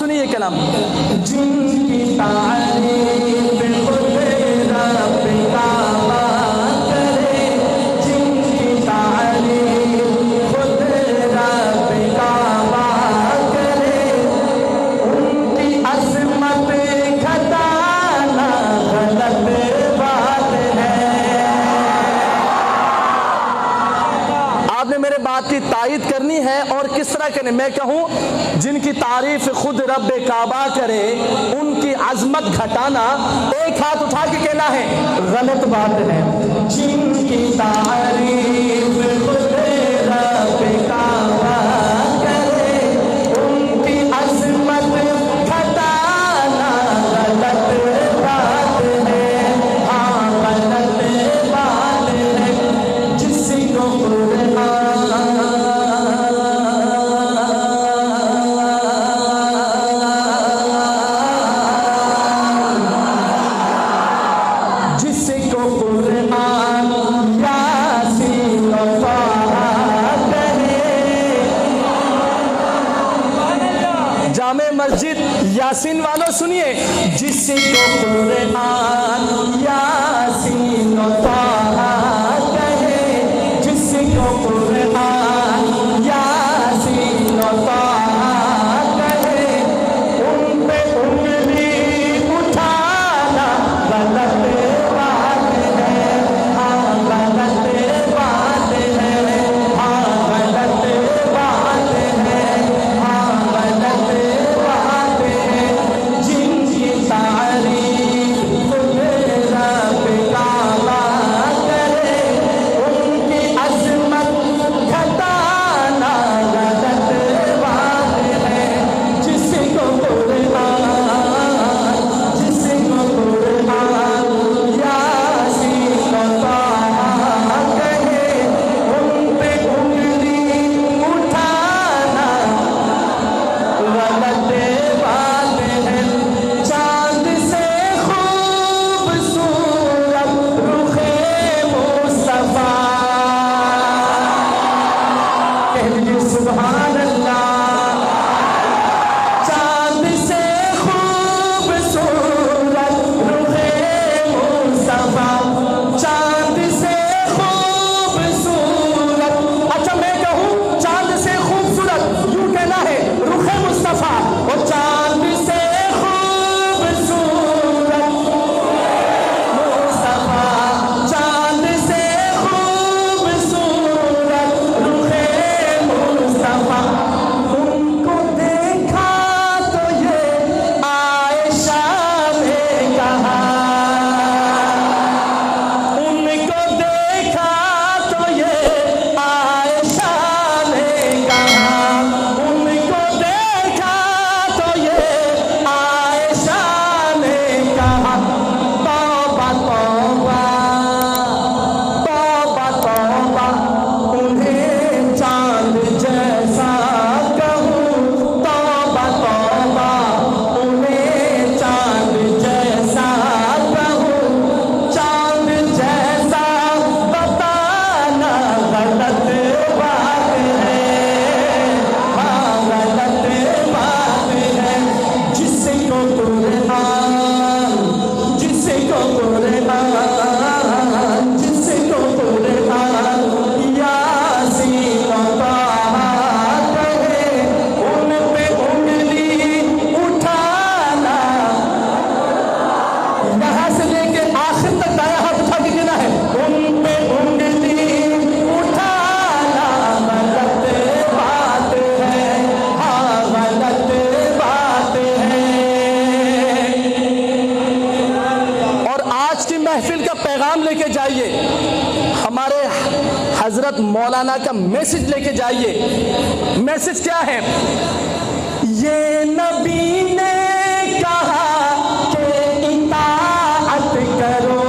सुनिए कलाम। जिनकी तारीफ खुद रब काबा करे, जिनकी तारीफ खुद रब काबा करे, उनकी अज़मत घटाना गलत बात है। आपने मेरे बात की तायीद करनी है और किस तरह करनी। मैं कहूं जिनकी तारीफ खुद रब काबा करे, उनकी अजमत घटाना, एक हाथ उठा के कहना है गलत बात है। जिनकी तारीफ खुद रब काबा करे, उनकी अजमत घटाना गलत बात है। हाँ गलत बात है। जिसको मस्जिद यासीन वालों सुनिए, जिसको कुरान यासीन ताहा कहे, जिसको कुरान यासीन ताहा कहे, उन पे उंगली उठाना गलत बात है। हाँ गलत बात है। हाँ गलत बात है। हाँ गलत हजरत मौलाना का मैसेज लेके जाइए। मैसेज क्या है? ये नबी ने कहा कि इताअत करो,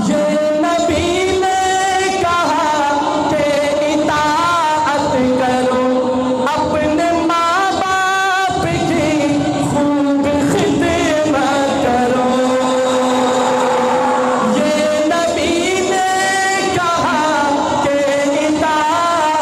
ये नबी ने कहा कि इताअत करो, अपने माँ बाप की खूब खिदमत करो। ये नबी ने कहा कि इताअत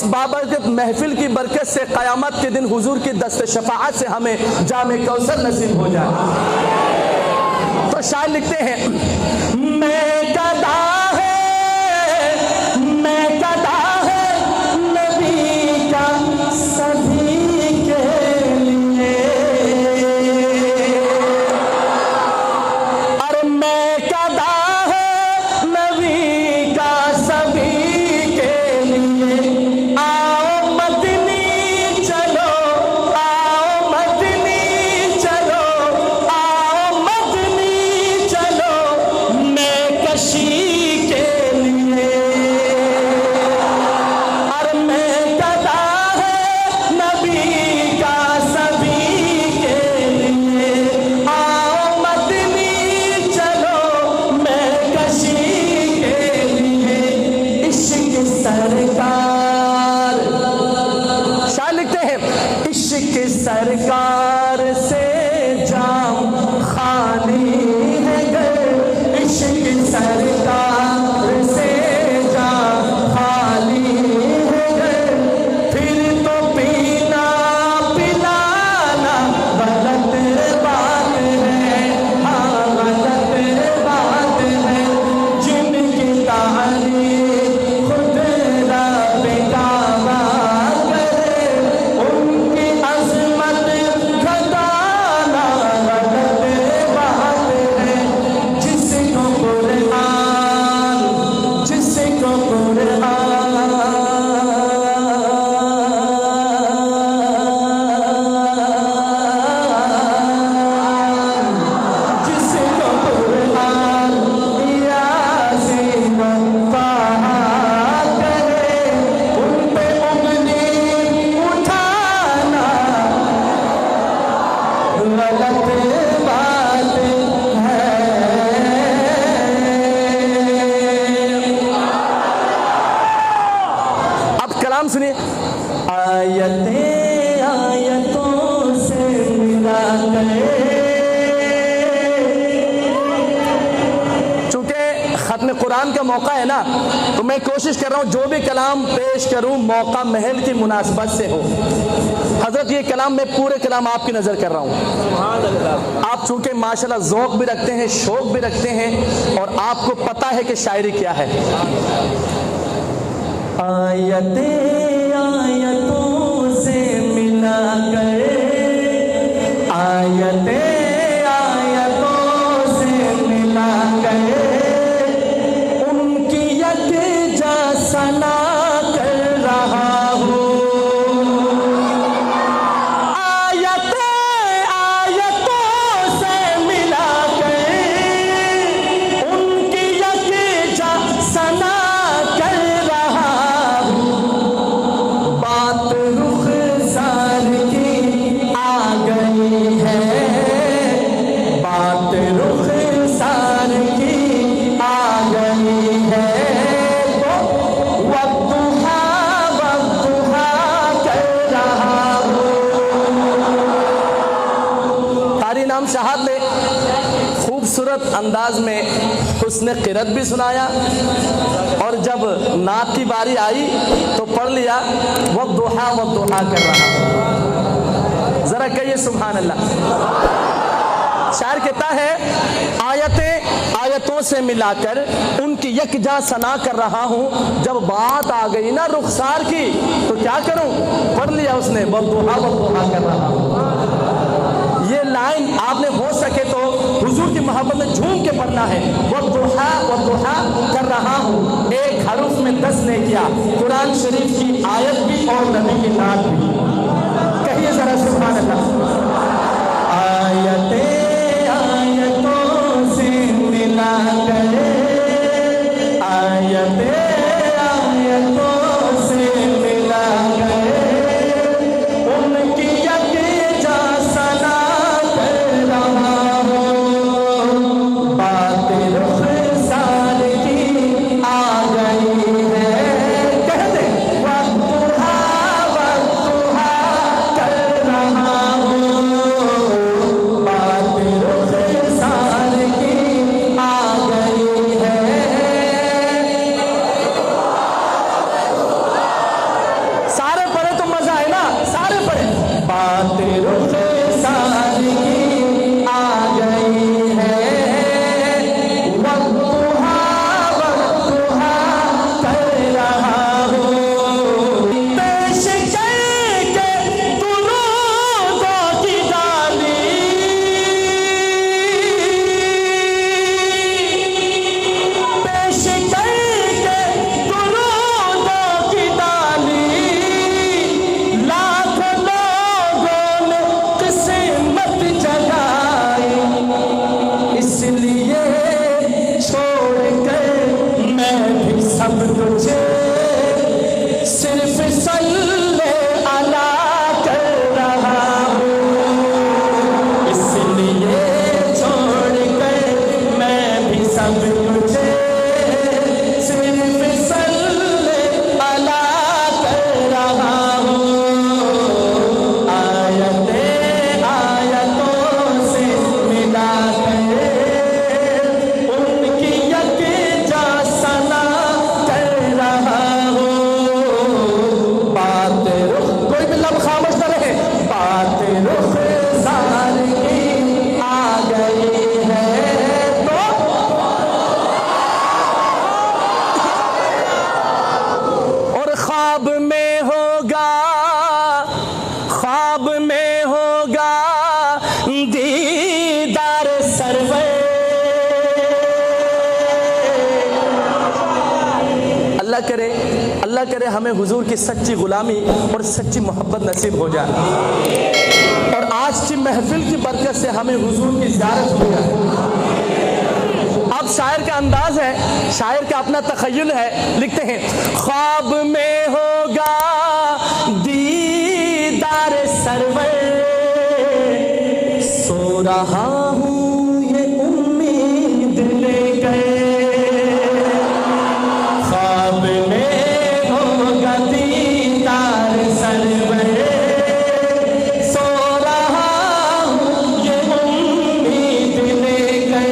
बाबरकत महफिल की बरकत से क़यामत के दिन हुजूर की दस्त शफाअत से हमें जामे कौसर नसीब हो जाए। तो शायर लिखते हैं, मैं कदा है, मैं कदा है नबी का सभी के लिए, अरे मैं कदा है नबी का सभी के लिए। आओ मदनी चलो, आओ मदनी चलो, आओ मदनी चलो, मैं कशी के लिए। अरे मैं कदा है नबी का सभी के लिए। आओ मदनी चलो, मैं कशी के लिए। इश्क सरकार, शायर लिखते हैं, इश्क सरकार से जाम खाली है घर, इश्क सरकार से जाम खाली है घर। फिर तो पीना पिलाना गलत बात है, हाँ गलत बात है। जिनकी तारीफ खुद रब काबा करे, उनकी अज़मत घटाना गलत बात है। जिसको कुरान, जिसको कुरान, जिसको कुरान यासीन पढ़ा करे, उन पे उंगली उठाना गलत बात है। अब कलाम सुनिए, आयतें आयतों से मिला करे। चूंकि खत्म कुरान का मौका है ना, तो मैं कोशिश कर रहा हूँ जो भी कलाम पेश करूँ मौका महल की मुनासबत से हो। हजरत ये कलाम, मैं पूरे कलाम आपकी नजर कर रहा हूँ। आप चूंकि माशाल्लाह ज़ौक़ भी रखते हैं, शौक़ भी रखते हैं, और आपको पता है कि शायरी क्या है। आयतें आयतों से मिला करे, आयतें आयतों से मिला करे, उनकी यकजा सना कर रहा हूँ। आयतें आयतों से मिला करे, उनकी यकजा सना कर रहा हूँ। बात रुखसार की आ गई है, बात रुखसार की आ गई है। तो वद्दुहा वद्दुहा कर रहा हूँ। कारी नाम शहाद ने खूबसूरत अंदाज में हुस्न क़िरत भी सुनाया, और जब नात की बारी आई तो पढ़ लिया वद्दुहा वद्दुहा कर रहा हूँ। जरा कहिए सुभान अल्लाह। शायर कहता है, आयतें आयतों से मिलाकर उनकी यकजा सना कर रहा हूँ। जब बात आ गई ना रुखसार की, तो क्या करूँ, पढ़ लिया उसने वद्दुहा वद्दुहा कर रहा हूँ। ये लाइन आपने हो सके तो हुजूर की मोहब्बत में झूम के पढ़ना है। वद्दुहा वद्दुहा कर रहा हूँ, एक हरूफ में 10 ने किया। कुरान शरीफ की आयत भी और नबी की नात भी। कहिए जरा सुभान अल्लाह। आयतें आयतों से मिला करे, आयतें आयतों से मिला करे, उनकी यकजा सना कर रहा हूँ। बात रुखसार की आ गई है, कहते वद्दुहा वद्दुहा कर रहा हूँ। अल्लाह करे हमें हुजूर की सच्ची गुलामी और सच्ची मोहब्बत नसीब हो जाए, और आज की महफिल की बरकत से हमें हुजूर की ज़ियारत हो जाए। अब शायर का अंदाज है, शायर का अपना तखय्युल है, लिखते हैं ख्वाब में होगा दीदार सरवर, सो रहा हूँ ये उम्मीद लेकर, ख्वाब में होगा दीदार सरवर, सो रहा हूँ ये उम्मीद लेकर,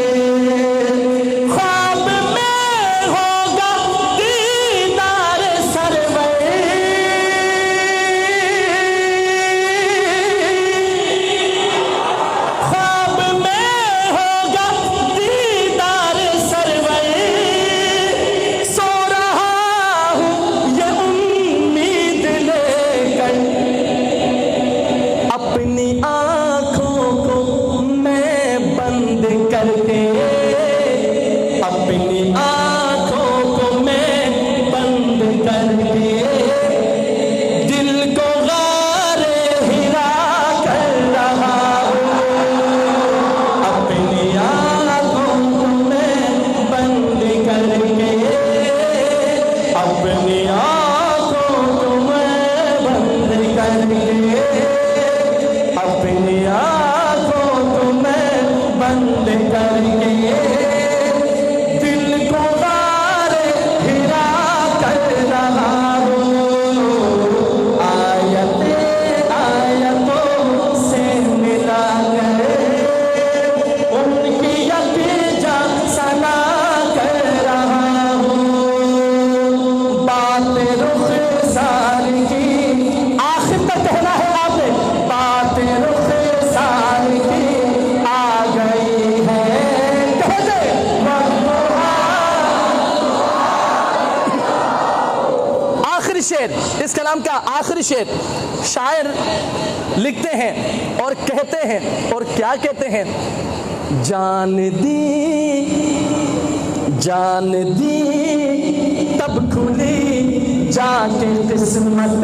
ख्वाब में होगा दीदार सरवर, ख्वाब में होगा दीदार सरवर, सो रहा हूँ ये उम्मीद लेकर, अपनी आँखों को मैं बंद करके, अपनी आँखों को मैं बंद करके, दिल को गारे हिरा कर रहा हूँ, अपनी आँखों को मैं बंद करके, अपनी आँखों को मैं बंद करके, अपनी आँखों को मैं बंद करके, दिल को गारे हिरा कर रहा हूँ, आयतों से मिला कर उनकी यकीजा सना कर रहा हूँ, बात रुखसार की आखिर तक कहना है आपने, बात रुखसार की आ गई है, कहते आखिरी शेर, इस कलाम का आखिरी शेर शायर लिखते हैं और कहते हैं, और क्या कहते हैं, जान दी तब खुली जाके किस्मत,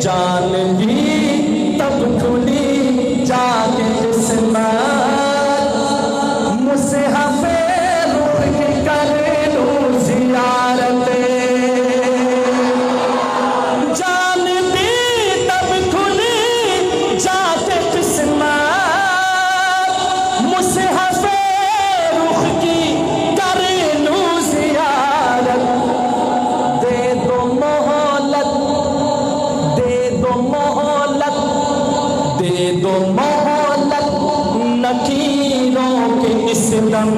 जान दी तब खुली जाके किस्मत, मुझसे हफे रूह की कर लूं ज़ियारत, जान दी तब खुली जाके किस्मत, मुझसे हफे रूह की कर लूं ज़ियारत, दे दो मोहलत, दे दो मोहलत, दे दो मोहलत, नकीरों के इस दम